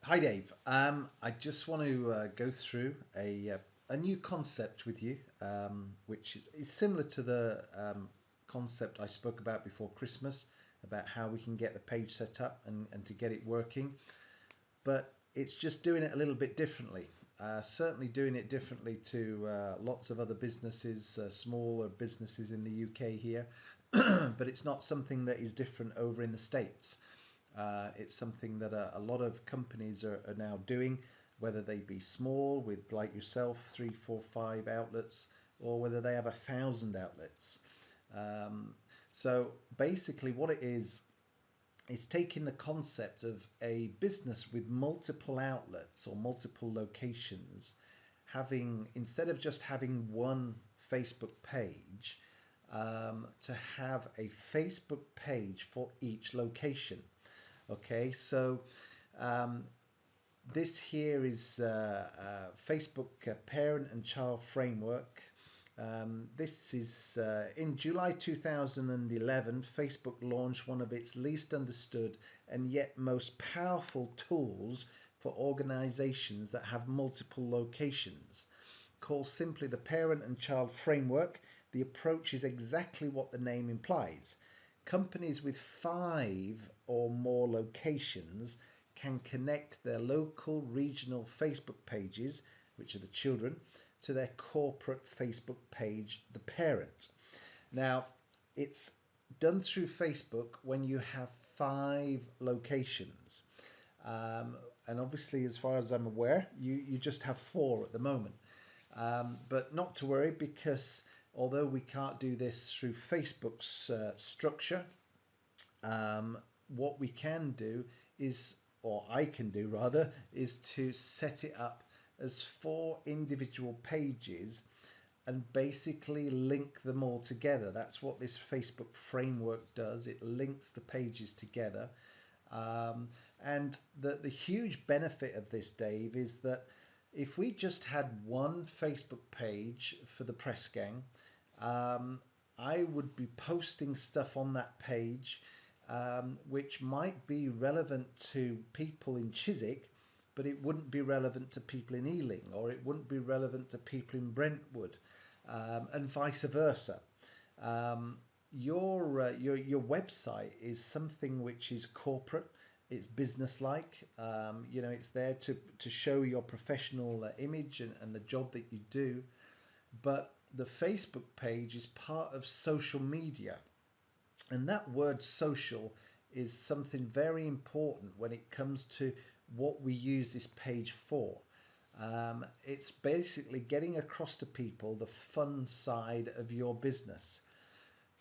Hi, Dave. I just want to go through a new concept with you, which is similar to the concept I spoke about before Christmas about how we can get the page set up and to get it working. But it's just doing it a little bit differently. Certainly doing it differently to lots of other businesses, smaller businesses in the UK here, but it's not something that is different over in the States. It's something that a lot of companies are now doing, whether they be small with like yourself, three, four, five outlets, or whether they have 1,000 outlets. Um, so basically, what it is, it's taking the concept of a business with multiple outlets or multiple locations, having instead of just having one Facebook page, to have a Facebook page for each location. Okay, so um, this here is Facebook Parent and Child Framework. This is in July 2011, Facebook launched one of its least understood and yet most powerful tools for organizations that have multiple locations. Called simply the Parent and Child Framework, the approach is exactly what the name implies. Companies with 5 or more locations can connect their local regional Facebook pages, which are the children, to their corporate Facebook page, the parent. Now, it's done through Facebook when you have 5 locations. Um, and obviously, as far as I'm aware, you just have 4 at the moment. But not to worry, because although we can't do this through Facebook's structure, what we can do is, or I can do rather, is to set it up as 4 individual pages and basically link them all together. That's what this Facebook framework does. It links the pages together. And the huge benefit of this, Dave, is that if we just had one Facebook page for the press gang, I would be posting stuff on that page, which might be relevant to people in Chiswick, but it wouldn't be relevant to people in Ealing, or it wouldn't be relevant to people in Brentwood, and vice versa. Your website is something which is corporate. It's business-like. It's there to show your professional image and the job that you do. But the Facebook page is part of social media. And that word social is something very important when it comes to what we use this page for. It's basically getting across to people the fun side of your business.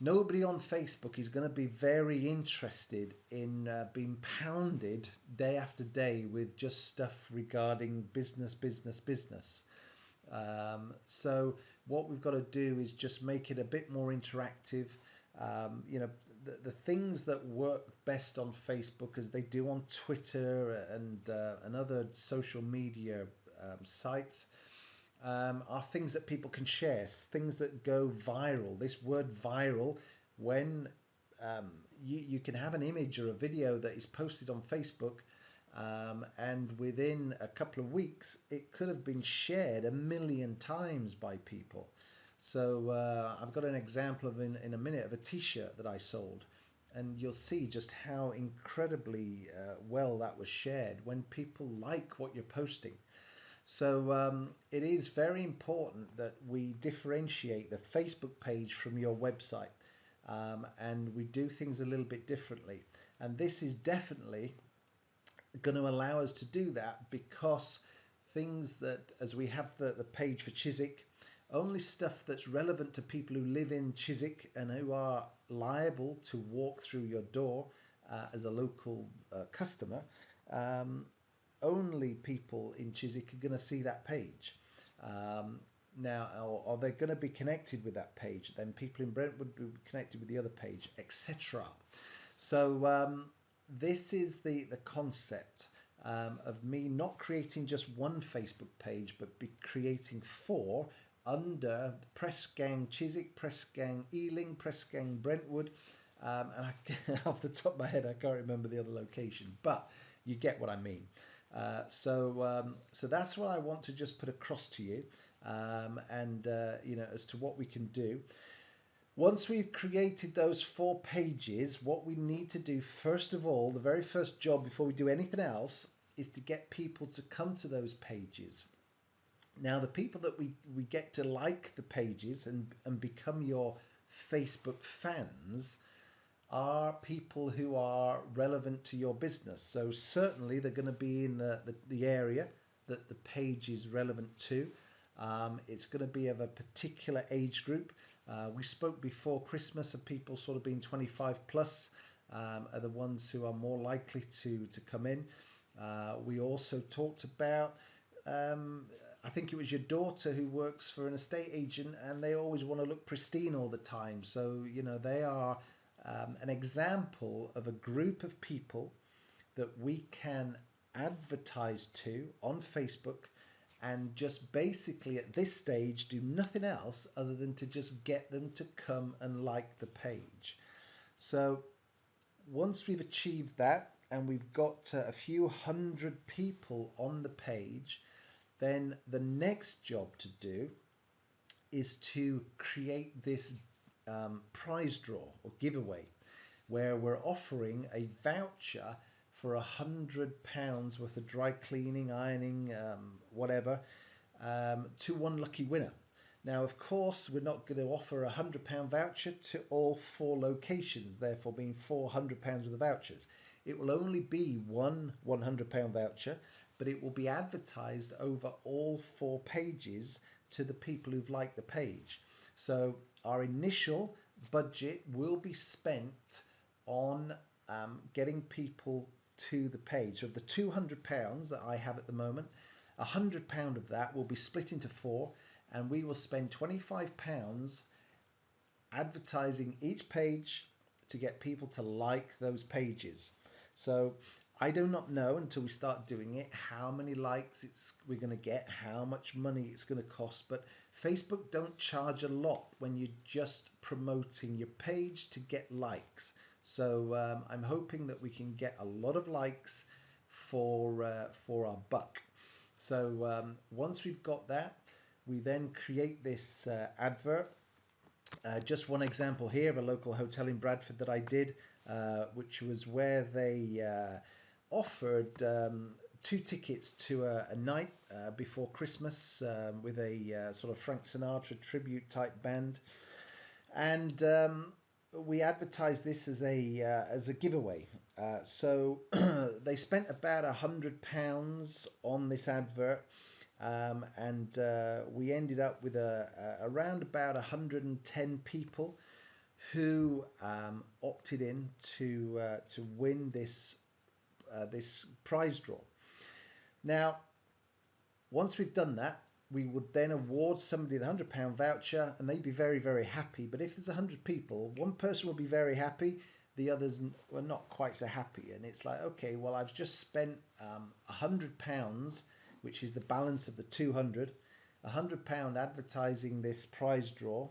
Nobody on Facebook is going to be very interested in being pounded day after day with just stuff regarding business, business, business. So what we've got to do is just make it a bit more interactive. The things that work best on Facebook, as they do on Twitter and other social media sites, are things that people can share, things that go viral. This word viral, when you can have an image or a video that is posted on Facebook, and within a couple of weeks, it could have been shared 1 million times by people. So I've got an example of in a minute of a t-shirt that I sold, and you'll see just how incredibly well that was shared when people like what you're posting. So it is very important that we differentiate the Facebook page from your website, and we do things a little bit differently. And this is definitely going to allow us to do that, because things that, as we have the page for Chiswick, only stuff that's relevant to people who live in Chiswick and who are liable to walk through your door as a local customer. Only people in Chiswick are going to see that page. Now, or they're going to be connected with that page. Then people in Brentwood will be connected with the other page, etc. So this is the concept of me not creating just one Facebook page, but be creating 4 under Press Gang Chiswick, Press Gang Ealing, Press Gang Brentwood, and off the top of my head I can't remember the other location, but you get what I mean. So that's what I want to just put across to you, and as to what we can do. Once we've created those 4 pages, what we need to do first of all, the very first job before we do anything else, is to get people to come to those pages. Now, the people that we get to like the pages and become your Facebook fans are people who are relevant to your business. So certainly they're going to be in the area that the page is relevant to. It's going to be of a particular age group. We spoke before Christmas of people sort of being 25 plus are the ones who are more likely to come in. We also talked about, I think it was your daughter who works for an estate agent, and they always want to look pristine all the time. So, they are an example of a group of people that we can advertise to on Facebook, and just basically at this stage do nothing else other than to just get them to come and like the page. So once we've achieved that and we've got a few hundred people on the page, then the next job to do is to create this prize draw or giveaway, where we're offering a voucher for £100 worth of dry cleaning, ironing, whatever, to one lucky winner. Now, of course, we're not going to offer a £100 voucher to all 4 locations, therefore being £400 worth of vouchers. It will only be one £100 voucher, but it will be advertised over all 4 pages to the people who've liked the page. So our initial budget will be spent on getting people to the page. So of the £200 that I have at the moment, £100 of that will be split into 4, and we will spend £25 advertising each page to get people to like those pages. So I do not know until we start doing it how many likes we're going to get, how much money it's going to cost, but Facebook don't charge a lot when you're just promoting your page to get likes. So I'm hoping that we can get a lot of likes for our buck. So once we've got that, we then create this advert. Just one example here of a local hotel in Bradford that I did, which was where they offered 2 tickets to a night before Christmas with a sort of Frank Sinatra tribute type band, and we advertised this as a giveaway. So they spent about £100 on this advert, and we ended up with around about 110 people who opted in to win this prize draw. Now, once we've done that, we would then award somebody the £100 voucher, and they'd be very, very happy. But if there's 100 people, one person will be very happy, the others were not quite so happy. And it's like, okay, well, I've just spent £100, which is the balance of the 200, £100 advertising this prize draw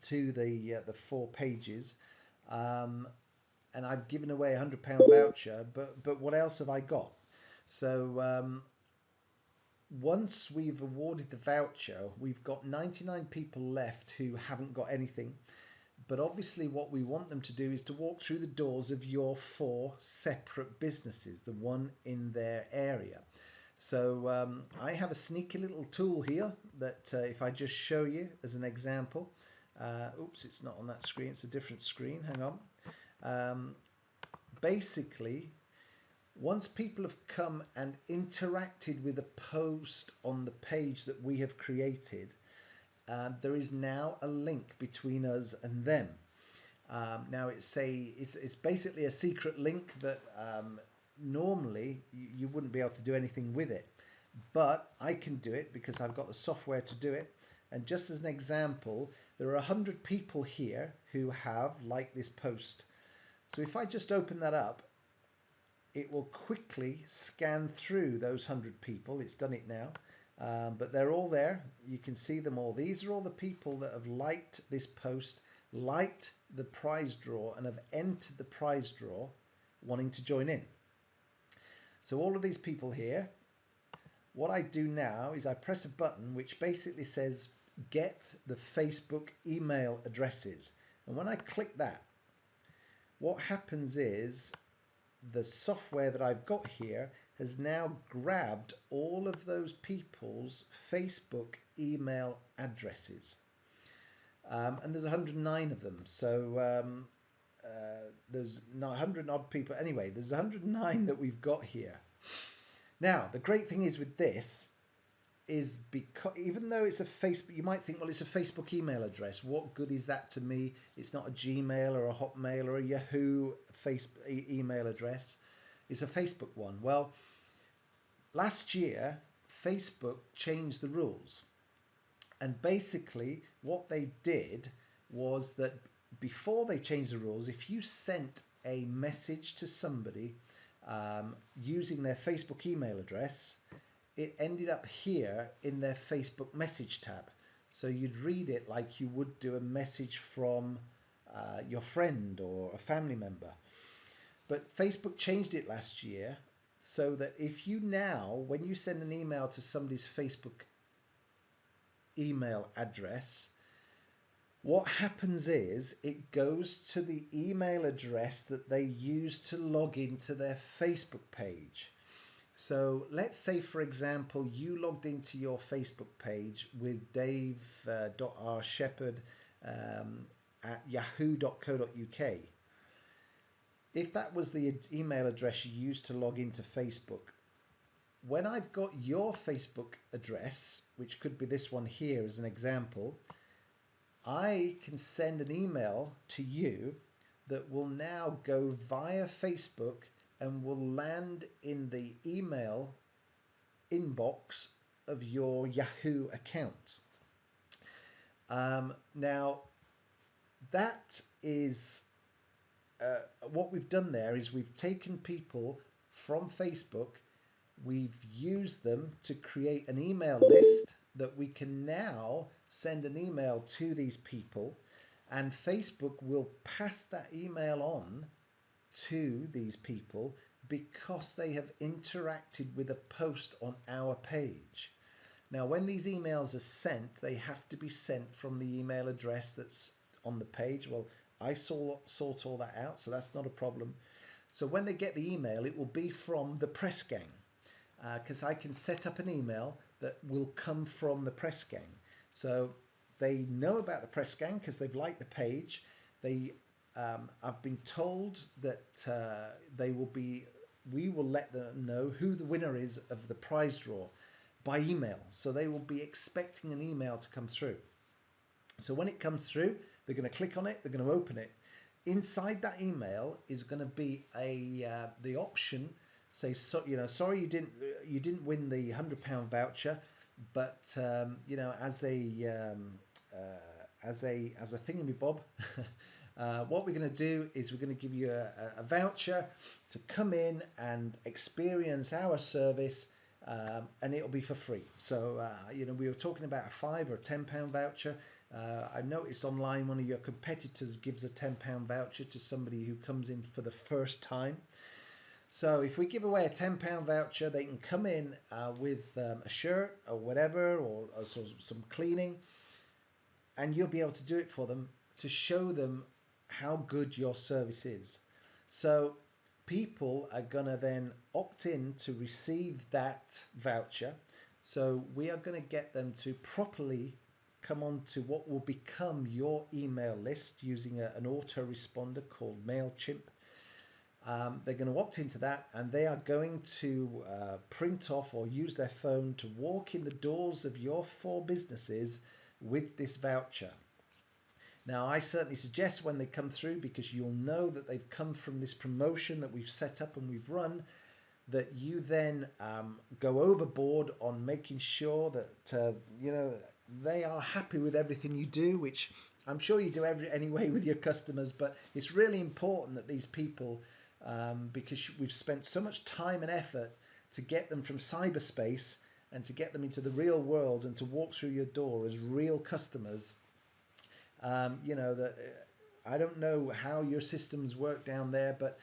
to the 4 pages, and I've given away a £100 voucher, but what else have I got? So once we've awarded the voucher, we've got 99 people left who haven't got anything. But obviously what we want them to do is to walk through the doors of your 4 separate businesses, the one in their area. So I have a sneaky little tool here that if I just show you as an example, oops, it's not on that screen, it's a different screen, hang on. Basically, once people have come and interacted with a post on the page that we have created, there is now a link between us and them. Now it's basically a secret link that normally you wouldn't be able to do anything with it, but I can do it because I've got the software to do it. And just as an example, there are 100 people here who have liked this post. So if I just open that up, it will quickly scan through those 100 people. It's done it now, but they're all there. You can see them all. These are all the people that have liked this post, liked the prize draw, and have entered the prize draw wanting to join in. So all of these people here, what I do now is I press a button which basically says get the Facebook email addresses. And when I click that, what happens is the software that I've got here has now grabbed all of those people's Facebook email addresses. And there's 109 of them. So there's 100 odd people. Anyway, there's 109 that we've got here. Now, the great thing is with this is because even though it's a Facebook, you might think, well, it's a Facebook email address. What good is that to me? It's not a Gmail or a Hotmail or a Yahoo Facebook email address. It's a Facebook one. Well, last year, Facebook changed the rules. And basically what they did was that before they changed the rules, if you sent a message to somebody using their Facebook email address, it ended up here in their Facebook message tab. So you'd read it like you would do a message from your friend or a family member. But Facebook changed it last year so that if you now, when you send an email to somebody's Facebook email address, what happens is it goes to the email address that they use to log into their Facebook page. So let's say, for example, you logged into your Facebook page with dave.rshepherd at yahoo.co.uk. If that was the email address you used to log into Facebook, when I've got your Facebook address, which could be this one here as an example, I can send an email to you that will now go via Facebook and will land in the email inbox of your Yahoo account. Now, that is what we've done there is we've taken people from Facebook, we've used them to create an email list that we can now send an email to these people, and Facebook will pass that email on to these people because they have interacted with a post on our page. Now, when these emails are sent, they have to be sent from the email address that's on the page. Well, I sort all that out, so that's not a problem. So when they get the email, it will be from the Press Gang, because I can set up an email that will come from the Press Gang. So they know about the Press Gang because they've liked the page. I've been told that we will let them know who the winner is of the prize draw by email. So they will be expecting an email to come through. So when it comes through, they're going to click on it, they're going to open it. Inside that email is going to be the option, say, so, sorry you didn't win the £100 voucher, but as a thingamabob, what we're going to do is we're going to give you a voucher to come in and experience our service, and it'll be for free. So we were talking about a £5 or £10 voucher. I noticed online one of your competitors gives a £10 voucher to somebody who comes in for the first time. So if we give away a £10 voucher, they can come in with a shirt or whatever, or some cleaning, and you'll be able to do it for them to show them how good your service is. So people are going to then opt in to receive that voucher. So we are going to get them to properly come on to what will become your email list using an autoresponder called MailChimp. They're going to opt into that, and they are going to print off or use their phone to walk in the doors of your 4 businesses with this voucher. Now, I certainly suggest when they come through, because you'll know that they've come from this promotion that we've set up and we've run, that you then go overboard on making sure that they are happy with everything you do, which I'm sure you do anyway with your customers. But it's really important that these people, because we've spent so much time and effort to get them from cyberspace and to get them into the real world and to walk through your door as real customers. I don't know how your systems work down there, but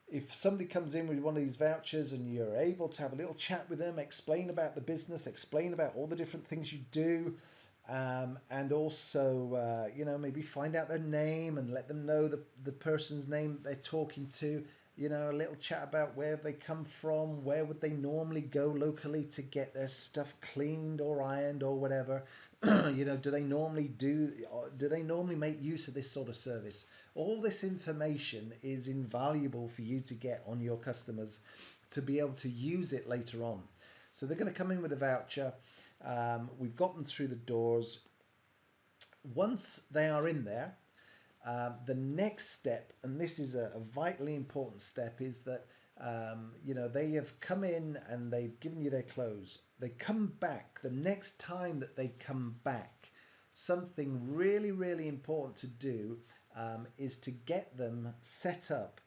if somebody comes in with one of these vouchers and you're able to have a little chat with them, explain about the business, explain about all the different things you do, and also, maybe find out their name and let them know the person's name that they're talking to. A little chat about where they come from, where would they normally go locally to get their stuff cleaned or ironed or whatever. Do they normally make use of this sort of service? All this information is invaluable for you to get on your customers to be able to use it later on. So they're going to come in with a voucher. We've got them through the doors. Once they are in there, the next step, and this is a vitally important step, is that they have come in and they've given you their clothes. They come back. The next time that they come back, something really, really important to do is to get them set up,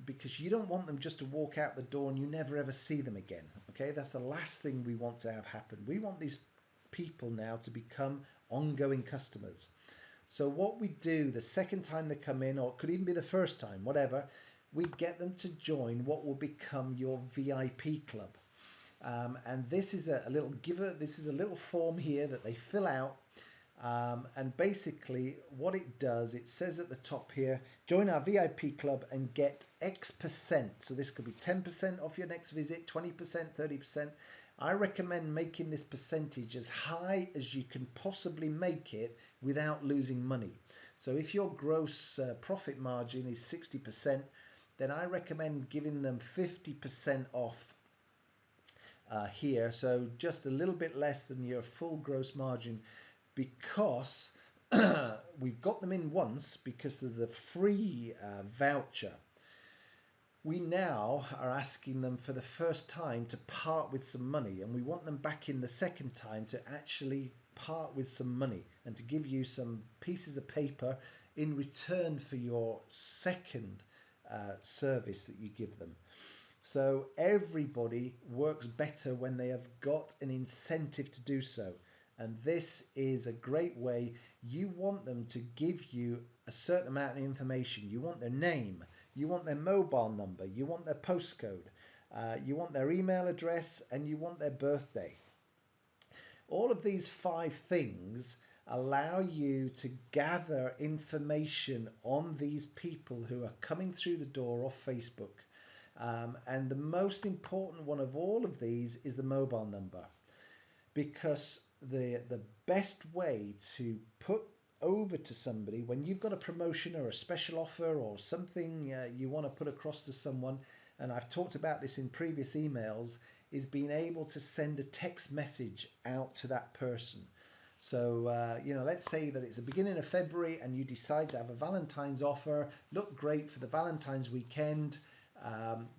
because you don't want them just to walk out the door and you never ever see them again. Okay, that's the last thing we want to have happen. We want these people now to become ongoing customers. So what we do the second time they come in, or it could even be the first time, whatever, we get them to join what will become your VIP club. And this is a little form here that they fill out. And basically what it does, it says at the top here, join our VIP club and get X%. So this could be 10% off your next visit, 20%, 30%. I recommend making this percentage as high as you can possibly make it without losing money. So if your gross profit margin is 60%, then I recommend giving them 50% off here. So just a little bit less than your full gross margin, because we've got them in once because of the free voucher. We now are asking them for the first time to part with some money, and we want them back in the second time to actually part with some money and to give you some pieces of paper in return for your second service that you give them. So everybody works better when they have got an incentive to do so. And this is a great way. You want them to give you a certain amount of information. You want their name, you want their mobile number, you want their postcode, you want their email address, and you want their birthday. All of these 5 things allow you to gather information on these people who are coming through the door off Facebook. And the most important one of all of these is the mobile number, because the best way to put over to somebody when you've got a promotion or a special offer or something you want to put across to someone, and I've talked about this in previous emails, is being able to send a text message out to that person. So let's say that it's the beginning of February and you decide to have a Valentine's offer. Look great for the Valentine's weekend.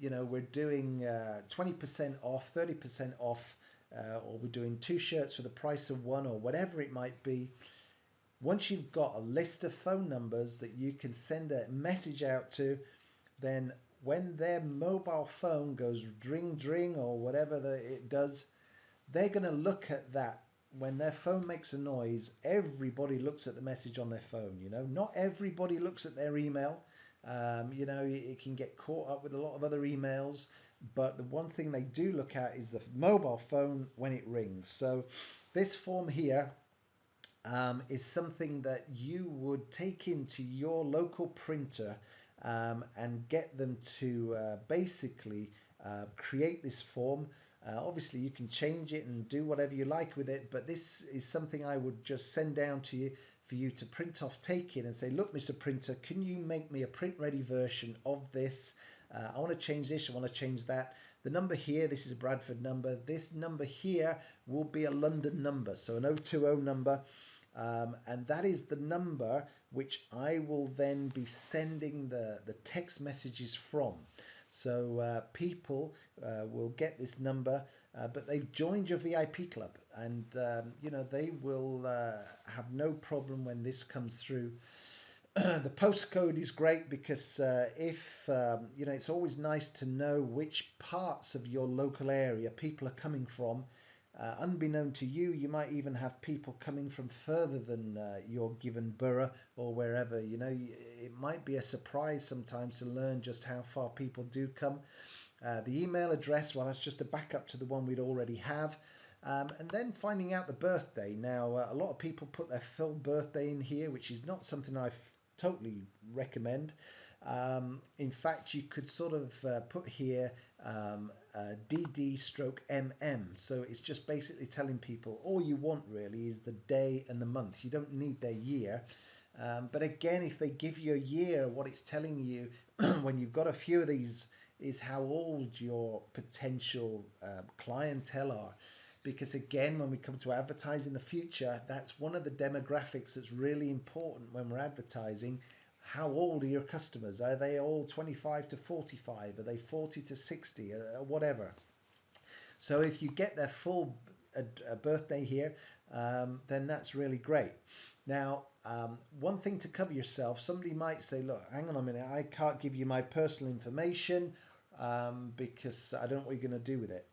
We're doing 20% off, 30% off, or we're doing 2 shirts for the price of 1, or whatever it might be. Once you've got a list of phone numbers that you can send a message out to, then when their mobile phone goes dring or whatever it does, they're going to look at that. When their phone makes a noise, everybody looks at the message on their phone. Not everybody looks at their email. It can get caught up with a lot of other emails, but the one thing they do look at is the mobile phone when it rings. So this form here is something that you would take into your local printer and get them to basically create this form. Obviously you can change it and do whatever you like with it, but this is something I would just send down to you for you to print off, take in and say, look, Mr. Printer, can you make me a print ready version of this? I want to change this, I want to change that. The number here, this is a Bradford number. This number here will be a London number, so an 020 number. And that is the number which I will then be sending the text messages from. So people will get this number, but they've joined your VIP club, and they will have no problem when this comes through. The postcode is great because it's always nice to know which parts of your local area people are coming from. Unbeknown to you, you might even have people coming from further than your given borough or wherever. You know, it might be a surprise sometimes to learn just how far people do come. The email address, well, that's just a backup to the one we'd already have. And then finding out the birthday. Now, a lot of people put their full birthday in here, which is not something I totally recommend. In fact, you could sort of put here DD stroke MM. So it's just basically telling people all you want really is the day and the month. You don't need their year. But again, if they give you a year, what it's telling you when you've got a few of these is how old your potential clientele are. Because again, when we come to advertise in the future, that's one of the demographics that's really important when we're advertising. How old are your customers? Are they all 25 to 45? Are they 40 to 60? Whatever. So if you get their full birthday here, then that's really great. Now, one thing to cover yourself, somebody might say, look, hang on a minute, I can't give you my personal information because I don't know what you're going to do with it.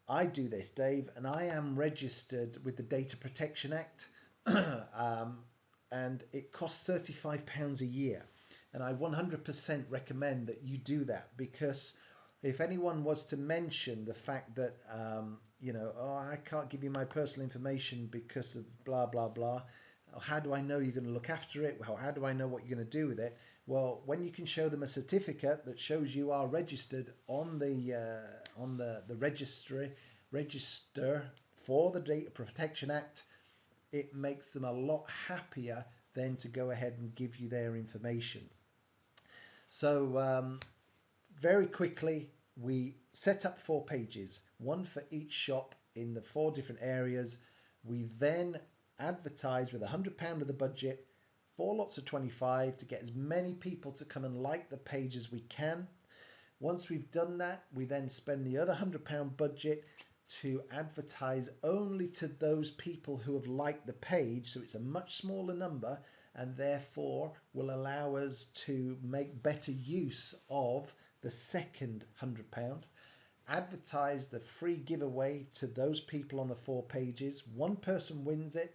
I do this, Dave, and I am registered with the Data Protection Act, and it costs £35 a year. And I 100% recommend that you do that, because if anyone was to mention the fact that, oh, I can't give you my personal information because of blah, blah, blah, how do I know you're going to look after it? Well, how do I know what you're going to do with it? Well, when you can show them a certificate that shows you are registered on the register for the Data Protection Act, it makes them a lot happier then to go ahead and give you their information. So very quickly, we set up 4 pages, one for each shop in the 4 different areas. We then advertise with £100 of the budget, 4 lots of 25 to get as many people to come and like the page as we can. Once we've done that, we then spend the other £100 budget to advertise only to those people who have liked the page. So it's a much smaller number, and therefore will allow us to make better use of the second £100. Advertise the free giveaway to those people on the 4 pages. One person wins it.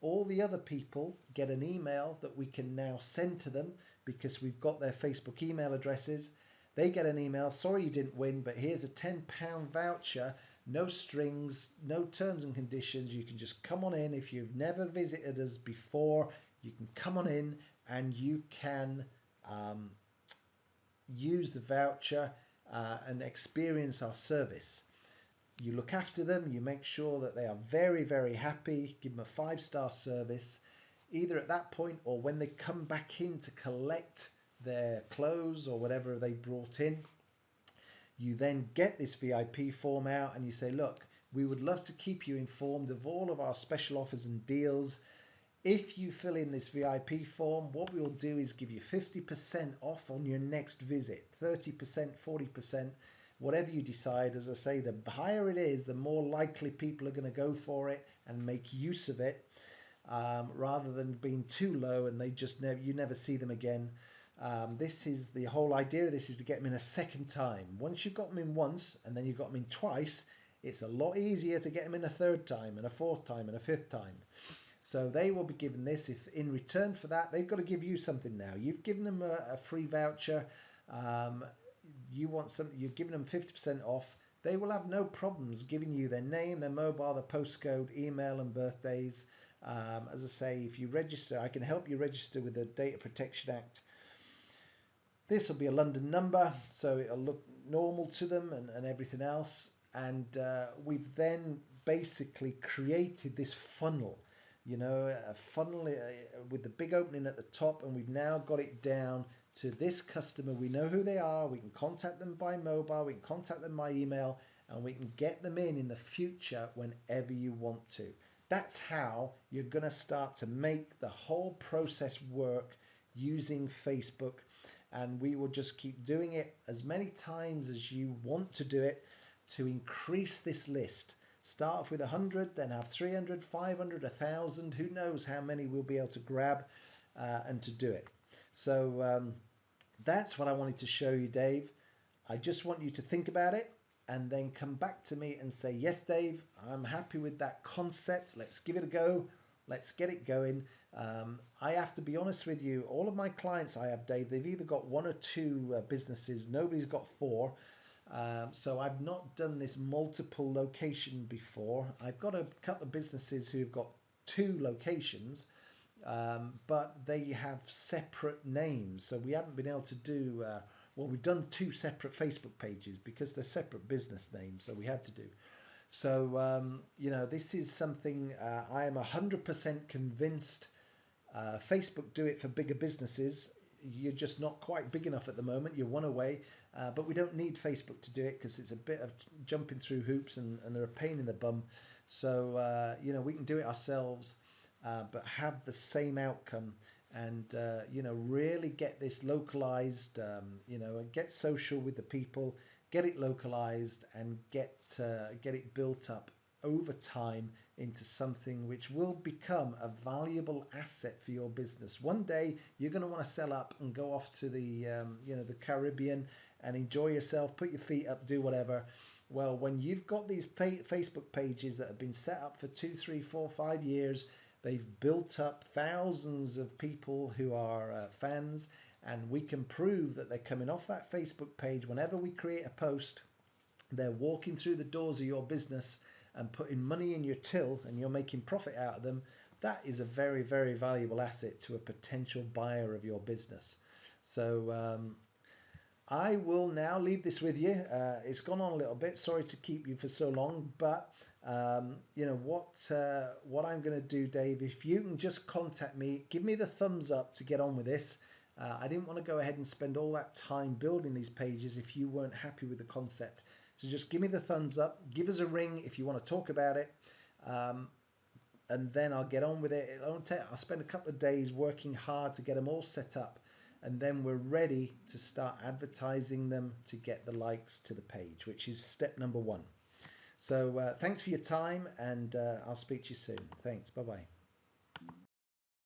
All the other people get an email that we can now send to them because we've got their Facebook email addresses. They get an email, sorry you didn't win, but here's a £10 voucher, no strings, no terms and conditions. You can just come on in. If you've never visited us before, you can come on in and you can use the voucher and experience our service. You look after them, you make sure that they are very, very happy, give them a 5-star service, either at that point or when they come back in to collect their clothes or whatever they brought in. You then get this VIP form out and you say, look, we would love to keep you informed of all of our special offers and deals. If you fill in this VIP form, what we'll do is give you 50% off on your next visit, 30%, 40%, whatever you decide. As I say, the higher it is, the more likely people are going to go for it and make use of it, rather than being too low and you never see them again. This is the whole idea of this, is to get them in a second time. Once you've got them in once and then you've got them in twice, it's a lot easier to get them in a 3rd time and a 4th time and a 5th time. So they will be given this. If in return for that, they've got to give you something now. You've given them a free voucher. You want something, you've given them 50% off. They will have no problems giving you their name, their mobile, their postcode, email and birthdays. As I say, if you register, I can help you register with the Data Protection Act. This will be a London number, so it'll look normal to them and everything else. And we've then basically created this funnel, a funnel with the big opening at the top, and we've now got it down to this customer. We know who they are. We can contact them by mobile. We can contact them by email, and we can get them in the future whenever you want to. That's how you're going to start to make the whole process work using Facebook. And we will just keep doing it as many times as you want to do it to increase this list. Start off with 100, then have 300, 500, 1,000. Who knows how many we'll be able to grab and to do it. So that's what I wanted to show you, Dave. I just want you to think about it. and then come back to me and say, yes, Dave, I'm happy with that concept. Let's give it a go. Let's get it going. I have to be honest with you. All of my clients I have, Dave, they've either got one or two businesses. Nobody's got four. So I've not done this multiple location before. I've got a couple of businesses who've got two locations, but they have separate names. So we haven't been able to do, well, we've done two separate Facebook pages because they're separate business names. So we had to do. So, you know, this is something I am 100% convinced Facebook do it for bigger businesses. You're just not quite big enough at the moment. You're one away, but we don't need Facebook to do it because it's a bit of jumping through hoops and they're a pain in the bum. So, you know, we can do it ourselves, but have the same outcome and, you know, really get this localized, you know, and get social with the people, get it localized and get it built up over time into something which will become a valuable asset for your business. One day you're going to want to sell up and go off to the you know, the Caribbean and enjoy yourself, put your feet up, do whatever. Well, when you've got these Facebook pages that have been set up for 2, 3, 4, 5 years, they've built up thousands of people who are fans, and we can prove that they're coming off that Facebook page whenever we create a post. They're walking through the doors of your business and putting money in your till, and you're making profit out of them. That is a very, very valuable asset to a potential buyer of your business. So I will now leave this with you. It's gone on a little bit. Sorry to keep you for so long, but you know what I'm going to do, Dave, if you can just contact me, give me the thumbs up to get on with this. I didn't want to go ahead and spend all that time building these pages if you weren't happy with the concept. So just give me the thumbs up, give us a ring if you want to talk about it, and then I'll get on with it. I'll spend a couple of days working hard to get them all set up, and then we're ready to start advertising them to get the likes to the page, which is step number 1. So thanks for your time, and I'll speak to you soon. Thanks. Bye-bye.